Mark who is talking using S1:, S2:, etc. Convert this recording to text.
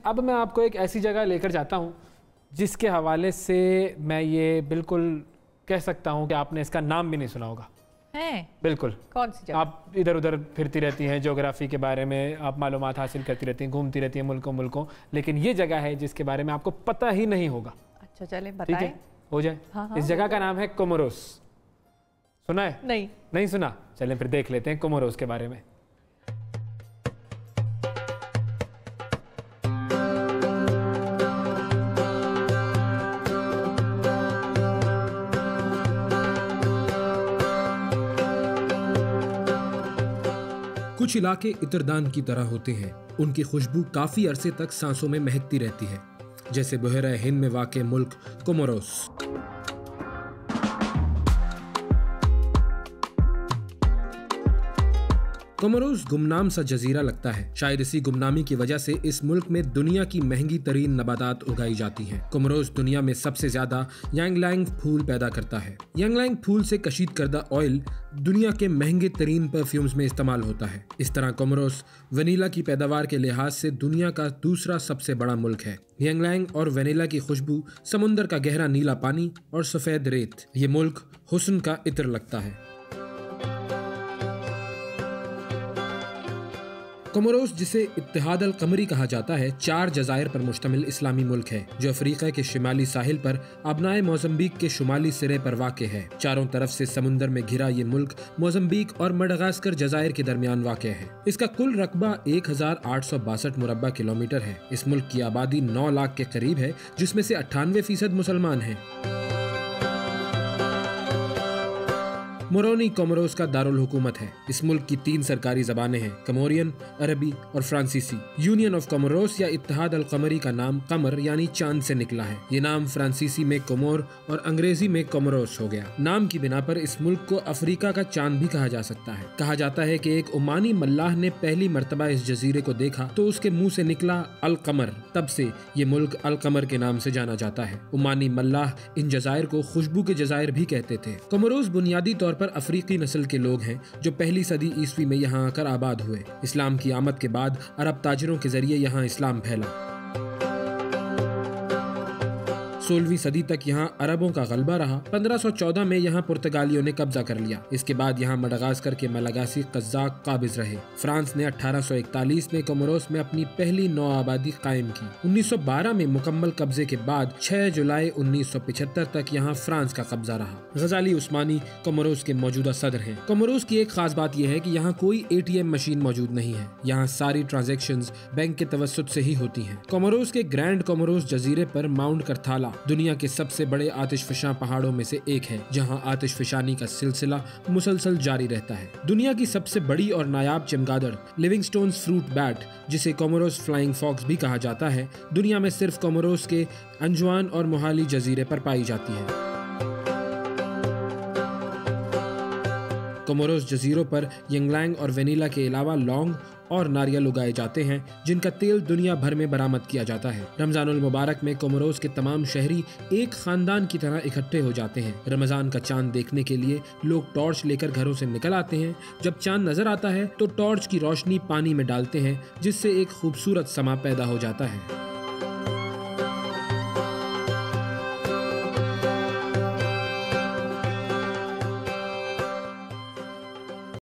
S1: अब मैं आपको एक ऐसी जगह लेकर जाता हूँ जिसके हवाले से मैं ये बिल्कुल कह सकता हूँ कि आपने इसका नाम भी नहीं सुना होगा।
S2: है?
S1: बिल्कुल।
S2: कौन सी जगह?
S1: आप इधर उधर फिरती रहती हैं, ज्योग्राफी के बारे में आप मालूमात हासिल करती रहती हैं, घूमती रहती हैं मुल्कों, लेकिन ये जगह है जिसके बारे में आपको पता ही नहीं होगा।
S2: अच्छा चले बताएं।
S1: ठीक है, हो जाए।
S2: हाँ,
S1: इस जगह का नाम है कोमोरोस। सुना है? नहीं सुना? चलें फिर देख लेते हैं कोमोरोस के बारे में।
S3: कुछ इलाके इत्रदान की तरह होते हैं। उनकी खुशबू काफी अरसे तक सांसों में महकती रहती है, जैसे बहरा हिंद में वाक़े मुल्क कोमोरोस। कोमोरोस गुमनाम सा जजीरा लगता है। शायद इसी गुमनामी की वजह से इस मुल्क में दुनिया की महंगी तरीन नबातात उगाई जाती हैं। कोमोरोस दुनिया में सबसे ज्यादा यांगलांग फूल पैदा करता है। यांगलांग फूल से कशीद करदा ऑयल दुनिया के महंगे तरीन परफ्यूम्स में इस्तेमाल होता है। इस तरह कोमोरोस वनीला की पैदावार के लिहाज से दुनिया का दूसरा सबसे बड़ा मुल्क है। यांगलांग और वनीला की खुशबू, समुंदर का गहरा नीला पानी और सफेद रेत, ये मुल्क हुस्न का इत्र लगता है। कोमोरोस, जिसे इत्तेहाद अल कमरी कहा जाता है, 4 जज़ायर पर मुश्तमिल इस्लामी मुल्क है जो अफ्रीका के शिमाली साहिल पर अबनाए मोज़म्बिक के शुमाली सिरे पर वाक़े है। चारों तरफ से समुंदर में घिरा ये मुल्क मोज़म्बिक और मडागास्कर जज़ायर के दरमियान वाक़े है। इसका कुल रकबा 1862 मुरब्बा किलोमीटर है। इस मुल्क की आबादी 9 लाख के करीब है, जिसमें से 98% मुसलमान हैं। मोरोनी कोमोरोस का दारुल हुकूमत है। इस मुल्क की 3 सरकारी ज़बानें हैं, कमोरियन, अरबी और फ्रांसीसी। यूनियन ऑफ कोमोरोस या इत्तेहाद अल कमरी का नाम कमर यानी चांद से निकला है। ये नाम फ्रांसीसी में कोमोर और अंग्रेजी में कोमोरोस हो गया। नाम की बिना पर इस मुल्क को अफ्रीका का चांद भी कहा जा सकता है। कहा जाता है कि एक ओमानी मल्लाह ने पहली मर्तबा इस जजीरे को देखा तो उसके मुंह से निकला अल कमर। तब से ये मुल्क अल कमर के नाम से जाना जाता है। ओमानी मल्लाह इन जज़ायर को खुशबू के जज़ायर भी कहते थे। कोमोरोस बुनियादी तौर पर अफ्रीकी नस्ल के लोग हैं जो पहली सदी ईस्वी में यहाँ आकर आबाद हुए। इस्लाम की आमद के बाद अरब ताजिरों के जरिए यहाँ इस्लाम फैला। 16वीं सदी तक यहाँ अरबों का गलबा रहा। 1514 में यहाँ पुर्तगालियों ने कब्जा कर लिया। इसके बाद यहाँ मडागास्कर के मलागासी कज़ाक काबिज रहे। फ्रांस ने 1841 में कोमोरोस में अपनी पहली नौ आबादी कायम की। 1912 में मुकम्मल कब्जे के बाद 6 जुलाई 1975 तक यहाँ फ्रांस का कब्जा रहा। गजाली उस्मानी कोमोरोस के मौजूदा सदर हैं। कोमोरोस की एक खास बात यह है कि यहाँ कोई ATM मशीन मौजूद नहीं है। यहाँ सारी ट्रांजैक्शंस बैंक के तवस्सुत से ही होती हैं। कोमोरोस के ग्रैंड कोमोरोस जजीरे पर माउंट करथाला दुनिया के सबसे बड़े आतिशफशां पहाड़ों में से एक है, जहां आतिशफशानी का सिलसिला मुसलसल जारी रहता है। दुनिया की सबसे बड़ी और नायाब चमगादड़ लिविंगस्टोन्स फ्रूट बैट, जिसे कोमोरोस फ्लाइंग फॉक्स भी कहा जाता है, दुनिया में सिर्फ कोमोरोस के अंजुआन और मोहाली जजीरे पर पाई जाती है। कोमोरोस जजीरों पर यंगलांग और वेनिला के अलावा लौंग और नारियल उगाए जाते हैं, जिनका तेल दुनिया भर में बरामद किया जाता है। रमजानुल मुबारक में कोमोरोस के तमाम शहरी एक खानदान की तरह इकट्ठे हो जाते हैं। रमजान का चांद देखने के लिए लोग टॉर्च लेकर घरों से निकल आते हैं। जब चांद नजर आता है तो टॉर्च की रोशनी पानी में डालते हैं, जिससे एक खूबसूरत समा पैदा हो जाता है।